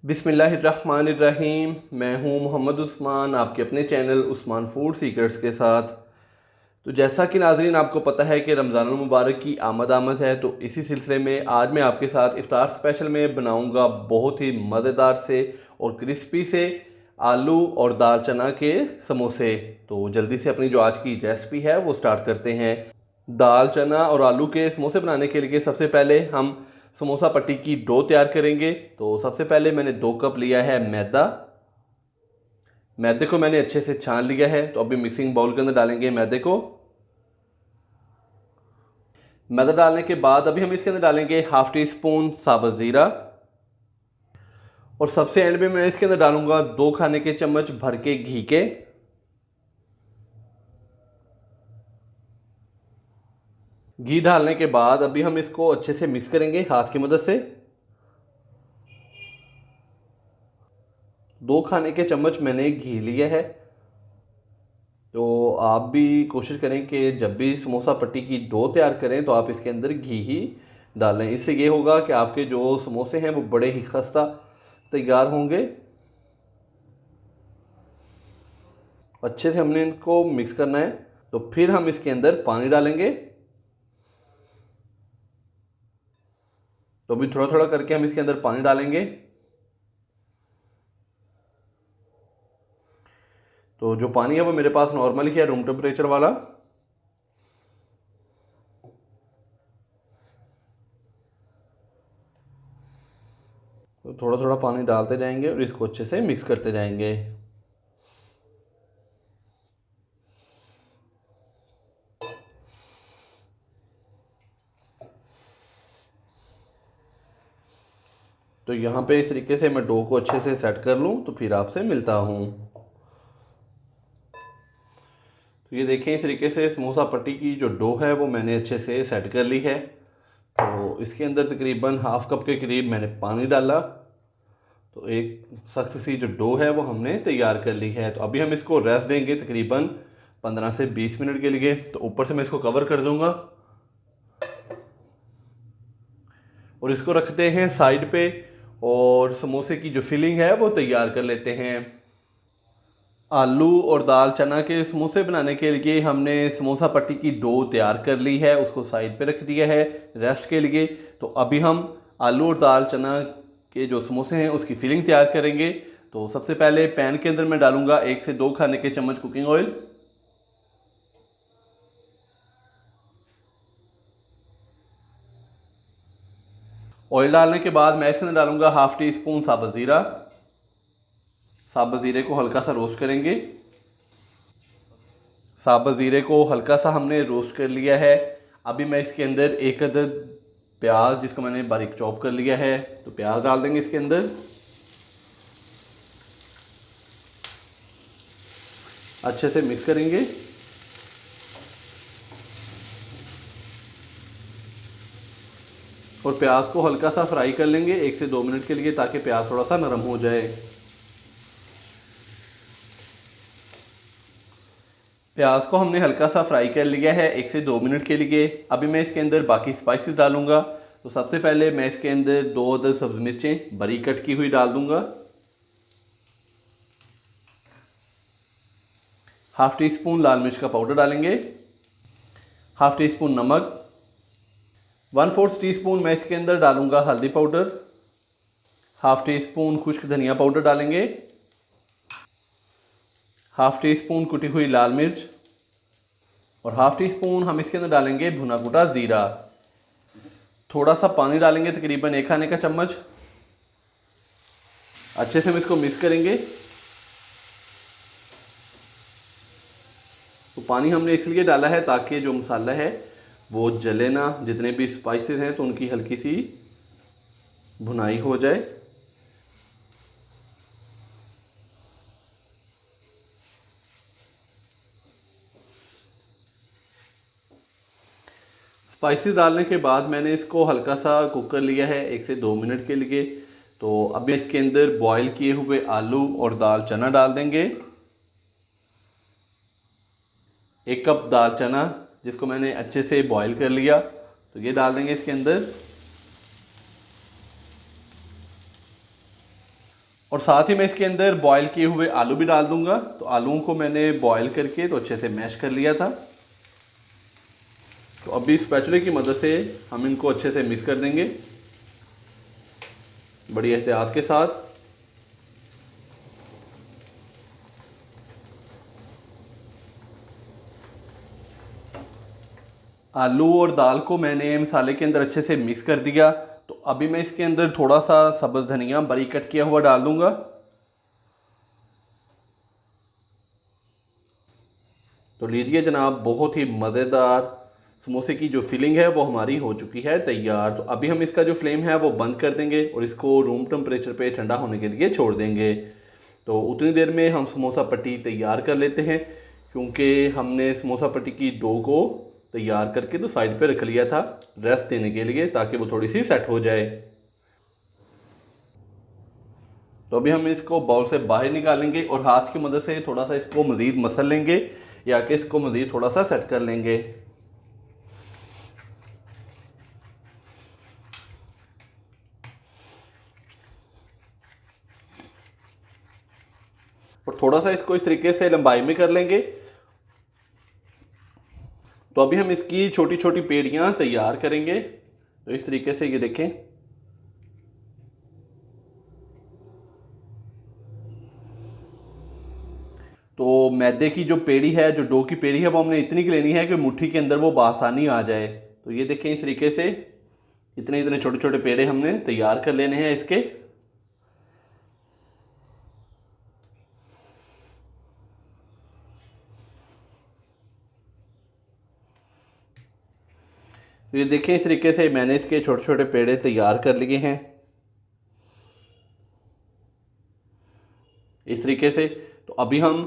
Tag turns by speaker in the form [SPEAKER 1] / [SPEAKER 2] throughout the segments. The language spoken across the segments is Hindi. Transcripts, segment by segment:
[SPEAKER 1] बिस्मिल्लाहिर्रहमानिर्रहीम। मैं हूं मोहम्मद उस्मान, आपके अपने चैनल उस्मान फूड सीकर्स के साथ। तो जैसा कि नाज़रीन आपको पता है कि रमज़ान मुबारक की आमद है, तो इसी सिलसिले में आज मैं आपके साथ इफ्तार स्पेशल में बनाऊंगा बहुत ही मज़ेदार से और क्रिस्पी से आलू और दाल चना के समोसे। तो जल्दी से अपनी जो आज की रेसिपी है वो स्टार्ट करते हैं। दाल चना और आलू के समोसे बनाने के लिए सबसे पहले हम समोसा पट्टी की डो तैयार करेंगे। तो सबसे पहले मैंने 2 कप लिया है मैदा। मैदे को मैंने अच्छे से छान लिया है। तो अभी मिक्सिंग बाउल के अंदर डालेंगे मैदे को। मैदा डालने के बाद अभी हम इसके अंदर डालेंगे हाफ टी स्पून साबुत ज़ीरा और सबसे एंड में मैं इसके अंदर डालूंगा 2 खाने के चम्मच भर के घी के। घी डालने के बाद अभी हम इसको अच्छे से मिक्स करेंगे हाथ की मदद से। 2 खाने के चम्मच मैंने घी लिया है। तो आप भी कोशिश करें कि जब भी समोसा पट्टी की डो तैयार करें तो आप इसके अंदर घी ही डालें। इससे ये होगा कि आपके जो समोसे हैं वो बड़े ही खस्ता तैयार होंगे। अच्छे से हमने इनको मिक्स करना है। तो फिर हम इसके अंदर पानी डालेंगे। तो अभी थोड़ा थोड़ा करके हम इसके अंदर पानी डालेंगे। तो जो पानी है वो मेरे पास नॉर्मल ही है, रूम टेम्परेचर वाला। तो थोड़ा थोड़ा पानी डालते जाएंगे और इसको अच्छे से मिक्स करते जाएंगे। तो यहाँ पे इस तरीके से मैं डो को अच्छे से सेट कर लूँ तो फिर आपसे मिलता हूँ। तो ये देखें, इस तरीके से समोसा पट्टी की जो डो है वो मैंने अच्छे से सेट कर ली है। तो इसके अंदर तकरीबन हाफ कप के करीब मैंने पानी डाला। तो एक सख्त सी जो डो है वो हमने तैयार कर ली है। तो अभी हम इसको रेस्ट देंगे तकरीबन 15 से 20 मिनट के लिए। तो ऊपर से मैं इसको कवर कर दूंगा और इसको रखते हैं साइड पे और समोसे की जो फिलिंग है वो तैयार कर लेते हैं। आलू और दाल चना के समोसे बनाने के लिए हमने समोसा पट्टी की डो तैयार कर ली है, उसको साइड पे रख दिया है रेस्ट के लिए। तो अभी हम आलू और दाल चना के जो समोसे हैं उसकी फिलिंग तैयार करेंगे। तो सबसे पहले पैन के अंदर मैं डालूंगा 1 से 2 खाने के चम्मच कुकिंग ऑयल। ऑयल डालने के बाद मैं इसके अंदर डालूंगा हाफ टी स्पून साबुत ज़ीरा। साबुत ज़ीरे को हल्का सा रोस्ट करेंगे। साबुत ज़ीरे को हल्का सा हमने रोस्ट कर लिया है। अभी मैं इसके अंदर एक अदद प्याज जिसको मैंने बारीक चॉप कर लिया है, तो प्याज डाल देंगे इसके अंदर। अच्छे से मिक्स करेंगे। और प्याज को हल्का सा फ्राई कर लेंगे 1 से 2 मिनट के लिए, ताकि प्याज थोड़ा सा नरम हो जाए। प्याज को हमने हल्का सा फ्राई कर लिया है 1 से 2 मिनट के लिए। अभी मैं इसके अंदर बाकी स्पाइसेस डालूंगा। तो सबसे पहले मैं इसके अंदर 2 अदद सब्ज़ मिर्चें बारीक कट की हुई डाल दूंगा। हाफ टी स्पून लाल मिर्च का पाउडर डालेंगे। हाफ टी स्पून नमक। 1/4 टी स्पून मैं इसके अंदर डालूंगा हल्दी पाउडर। हाफ टी स्पून खुश्क धनिया पाउडर डालेंगे। हाफ टी स्पून कुटी हुई लाल मिर्च और हाफ टी स्पून हम इसके अंदर डालेंगे भुना कुटा ज़ीरा। थोड़ा सा पानी डालेंगे तकरीबन 1 खाने का चम्मच। अच्छे से हम इसको मिक्स करेंगे। तो पानी हमने इसलिए डाला है ताकि जो मसाला है वो जले ना, जितने भी स्पाइसेस हैं तो उनकी हल्की सी भुनाई हो जाए। स्पाइसेस डालने के बाद मैंने इसको हल्का सा कुक कर लिया है 1 से 2 मिनट के लिए। तो अब इसके अंदर बॉईल किए हुए आलू और दाल चना डाल देंगे। 1 कप दाल चना जिसको मैंने अच्छे से बॉईल कर लिया, तो ये डाल देंगे इसके अंदर। और साथ ही मैं इसके अंदर बॉयल किए हुए आलू भी डाल दूंगा। तो आलूओं को मैंने बॉयल करके तो अच्छे से मैश कर लिया था। तो अभी स्पैचुले की मदद से हम इनको अच्छे से मिक्स कर देंगे बड़ी एहतियात के साथ। आलू और दाल को मैंने मसाले के अंदर अच्छे से मिक्स कर दिया। तो अभी मैं इसके अंदर थोड़ा सा सब्ज़ धनिया बारीक कट किया हुआ डाल दूंगा। तो लीजिए जनाब, बहुत ही मज़ेदार समोसे की जो फिलिंग है वो हमारी हो चुकी है तैयार। तो अभी हम इसका जो फ्लेम है वो बंद कर देंगे और इसको रूम टेम्परेचर पे ठंडा होने के लिए छोड़ देंगे। तो उतनी देर में हम समोसा पट्टी तैयार कर लेते हैं, क्योंकि हमने समोसा पट्टी की डो को तैयार करके तो साइड पे रख लिया था रेस्ट देने के लिए, ताकि वो थोड़ी सी सेट हो जाए। तो अभी हम इसको बाउल से बाहर निकालेंगे और हाथ की मदद से थोड़ा सा इसको मज़ीद मसल लेंगे, या कि इसको मज़ीद थोड़ा सा सेट कर लेंगे। और थोड़ा सा इसको इस तरीके से लंबाई में कर लेंगे। तो अभी हम इसकी छोटी छोटी पेड़ियाँ तैयार करेंगे। तो इस तरीके से ये देखें। तो मैदे की जो पेड़ी है, जो डो की पेड़ी है, वो हमने इतनी की लेनी है कि मुट्ठी के अंदर वो बआसानी आ जाए। तो ये देखें, इस तरीके से इतने इतने छोटे छोटे पेड़े हमने तैयार कर लेने हैं इसके। तो ये देखें, इस तरीके से मैंने इसके छोटे छोटे पेड़े तैयार कर लिए हैं इस तरीके से। तो अभी हम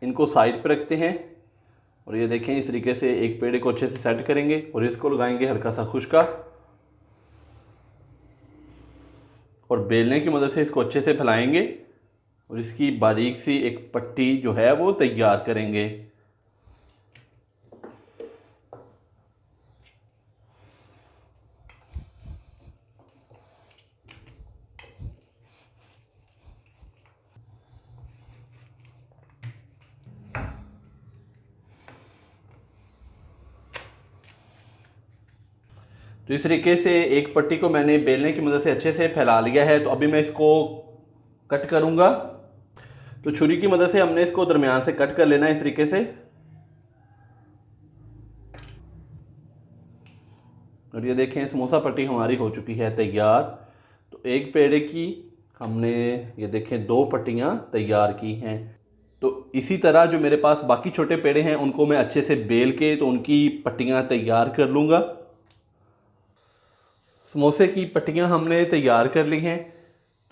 [SPEAKER 1] इनको साइड पे रखते हैं और ये देखें, इस तरीके से एक पेड़े को अच्छे से सेट करेंगे और इसको लगाएंगे हल्का सा खुश्का, और बेलने की मदद से इसको अच्छे से फैलाएंगे और इसकी बारीक सी एक पट्टी जो है वो तैयार करेंगे। तो इस तरीके से एक पट्टी को मैंने बेलने की मदद से अच्छे से फैला लिया है। तो अभी मैं इसको कट करूँगा। तो छुरी की मदद से हमने इसको दरमियान से कट कर लेना है इस तरीके से। और ये देखें, समोसा पट्टी हमारी हो चुकी है तैयार। तो एक पेड़े की हमने ये देखें 2 पट्टियाँ तैयार की हैं। तो इसी तरह जो मेरे पास बाकी छोटे पेड़े हैं उनको मैं अच्छे से बेल के तो उनकी पट्टियाँ तैयार कर लूँगा। समोसे की पट्टियाँ हमने तैयार कर ली हैं।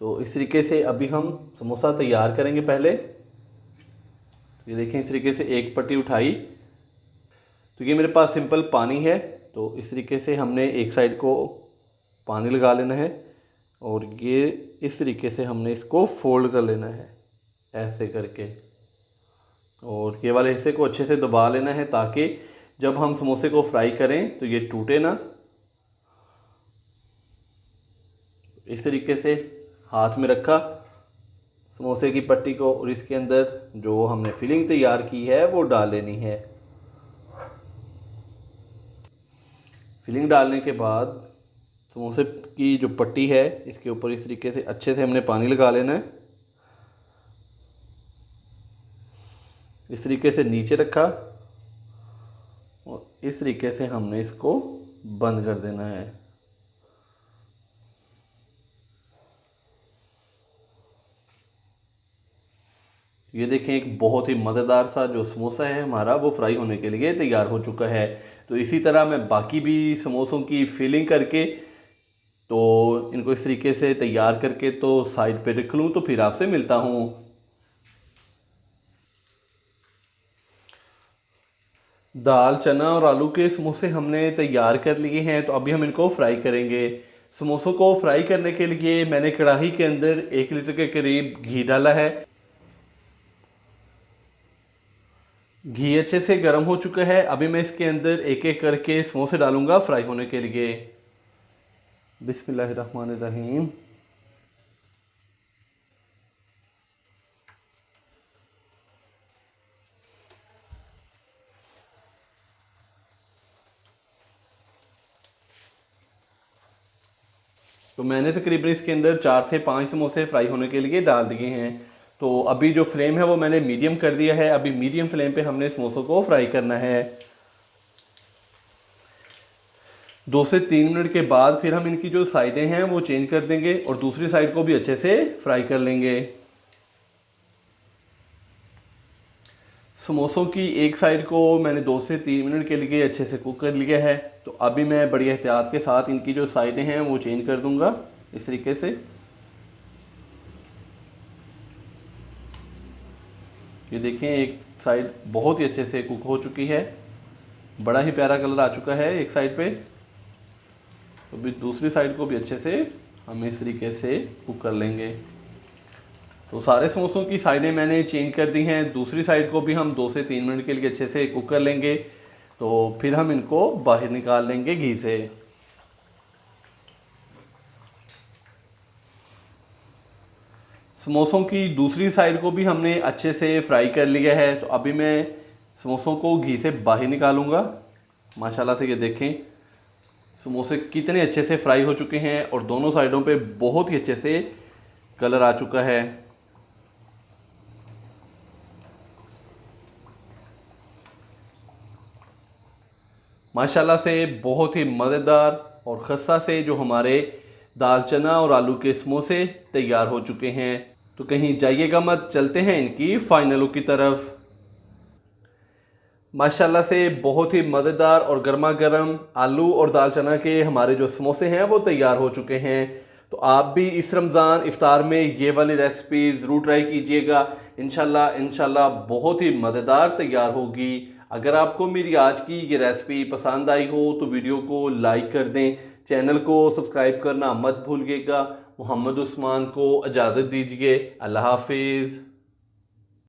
[SPEAKER 1] तो इस तरीके से अभी हम समोसा तैयार करेंगे पहले। ये देखें, इस तरीके से एक पट्टी उठाई। तो ये मेरे पास सिंपल पानी है। तो इस तरीके से हमने एक साइड को पानी लगा लेना है और ये इस तरीके से हमने इसको फोल्ड कर लेना है ऐसे करके, और ये वाले हिस्से को अच्छे से दबा लेना है ताकि जब हम समोसे को फ्राई करें तो ये टूटे ना। इस तरीके से हाथ में रखा समोसे की पट्टी को और इसके अंदर जो हमने फिलिंग तैयार की है वो डाल लेनी है। फिलिंग डालने के बाद समोसे की जो पट्टी है इसके ऊपर इस तरीके से अच्छे से हमने पानी लगा लेना है। इस तरीके से नीचे रखा और इस तरीके से हमने इसको बंद कर देना है। ये देखें, एक बहुत ही मज़ेदार सा जो समोसा है हमारा वो फ्राई होने के लिए तैयार हो चुका है। तो इसी तरह मैं बाकी भी समोसों की फिलिंग करके तो इनको इस तरीके से तैयार करके तो साइड पे रख लूँ, तो फिर आपसे मिलता हूँ। दाल, चना और आलू के समोसे हमने तैयार कर लिए हैं। तो अभी हम इनको फ्राई करेंगे। समोसों को फ्राई करने के लिए मैंने कढ़ाई के अंदर 1 लीटर के करीब घी डाला है। घी अच्छे से गर्म हो चुका है। अभी मैं इसके अंदर एक एक करके समोसे डालूंगा फ्राई होने के लिए। बिस्मिल्लाहिर्रहमानिर्रहीम। तो मैंने तकरीबन इसके अंदर 4 से 5 समोसे फ्राई होने के लिए डाल दिए हैं। तो अभी जो फ्लेम है वो मैंने मीडियम कर दिया है। अभी मीडियम फ्लेम पे हमने समोसों को फ्राई करना है। 2 से 3 मिनट के बाद फिर हम इनकी जो साइडें हैं वो चेंज कर देंगे और दूसरी साइड को भी अच्छे से फ्राई कर लेंगे। समोसों की एक साइड को मैंने 2 से 3 मिनट के लिए अच्छे से कुक कर लिया है। तो अभी मैं बड़ी एहतियात के साथ इनकी जो साइडें हैं वो चेंज कर दूंगा इस तरीके से। ये देखें, एक साइड बहुत ही अच्छे से कुक हो चुकी है, बड़ा ही प्यारा कलर आ चुका है एक साइड पे। तो भी दूसरी साइड को भी अच्छे से हम इस तरीके से कुक कर लेंगे। तो सारे समोसों की साइडें मैंने चेंज कर दी हैं। दूसरी साइड को भी हम 2 से 3 मिनट के लिए अच्छे से कुक कर लेंगे। तो फिर हम इनको बाहर निकाल लेंगे घी से। समोसों की दूसरी साइड को भी हमने अच्छे से फ्राई कर लिया है। तो अभी मैं समोसों को घी से बाहर निकालूंगा। माशाल्लाह से ये देखें, समोसे कितने अच्छे से फ्राई हो चुके हैं और दोनों साइडों पे बहुत ही अच्छे से कलर आ चुका है। माशाल्लाह से बहुत ही मज़ेदार और खस्ता से जो हमारे दाल चना और आलू के समोसे तैयार हो चुके हैं। तो कहीं जाइएगा मत, चलते हैं इनकी फाइनल लुक की तरफ। माशाल्लाह से बहुत ही मज़ेदार और गर्मा गर्म आलू और दाल चना के हमारे जो समोसे हैं वो तैयार हो चुके हैं। तो आप भी इस रमज़ान इफ्तार में ये वाली रेसिपी ज़रूर ट्राई कीजिएगा। इंशाल्लाह बहुत ही मज़ेदार तैयार होगी। अगर आपको मेरी आज की ये रेसिपी पसंद आई हो तो वीडियो को लाइक कर दें, चैनल को सब्सक्राइब करना मत भूलिएगा। मोहम्मद उस्मान को इजाज़त दीजिए। अल्लाह हाफिज़।